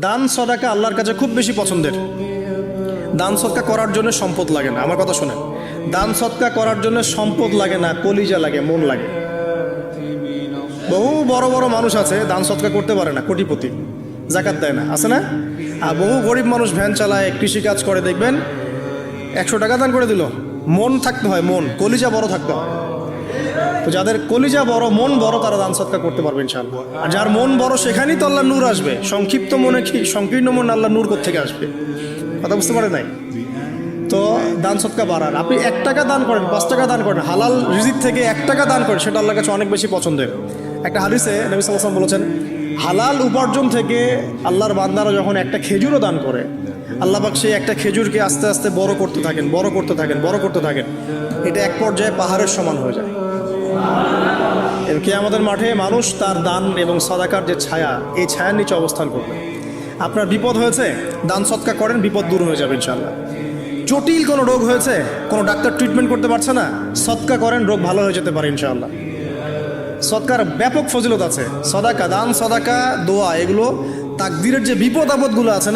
দান সদাকা আল্লাহর কাছে খুব বেশি পছন্দের। দান সদকা করার জন্য সম্পদ লাগে না, আমার কথা শোনেন। দান সদকা করার জন্য সম্পদ লাগে না, কলিজা লাগে, মন লাগে। বহু বড় বড় মানুষ আছে দান সদকা করতে পারে না, কোটিপতি, জাকাত দেয় না, আছে না? আর বহু গরিব মানুষ ভ্যান চালায়, কৃষিকাজ করে, দেখবেন 100 টাকা দান করে দিল। মন থাকতে হয়, মন, কলিজা বড় থাকতে হয়। তো যাদের কলিজা বড়, মন বড়, তারা দান সদকা করতে পারবে ইনশাআল্লাহ। আর যার মন বড় সেখানেই তো আল্লাহ নূর আসবে। সংক্ষিপ্ত মনে কি, সংকীর্ণ মন আল্লাহ নূর কোত্থেকে আসবে? কথা বুঝতে পারে নাই? তো দান সদকা বাড়ান। আপনি 1 টাকা দান করেন, 5 টাকা দান করেন, হালাল রিজিক থেকে 1 টাকা দান করেন, সেটা আল্লাহর কাছে অনেক বেশি পছন্দের। একটা হাদিসে নবী সাল্লাল্লাহু আলাইহি ওয়াসাল্লাম বলেছেন, হালাল উপার্জন থেকে আল্লাহর বান্দারা যখন একটা খেজুরও দান করে, আল্লাহ পাক সেই একটা খেজুরকে আস্তে আস্তে বড় করতে থাকেন, বড় করতে থাকেন, বড় করতে থাকেন। এটা এক পর্যায়ে পাহাড়ের সমান হয়ে যায়। এবং কিয়ামতের মাঠে মানুষ তার দান এবং সাদাকার যে ছায়া, এই ছায়ার নিচে অবস্থান করবে। আপনার বিপদ হয়েছে, দান সদকা করেন, বিপদ দূর হয়ে যাবে ইনশাআল্লাহ। জটিল কোনো রোগ হয়েছে, কোনো ডাক্তার ট্রিটমেন্ট করতে পারছে না, সদকা করেন, রোগ ভালো হয়ে যেতে পারে ইনশাআল্লাহ। সদকার ব্যাপক ফজিলত আছে। সদাকা, দান, সদাকা, দোয়া, এগুলো তাকদীরের যে বিপদ আপদগুলো আছে না,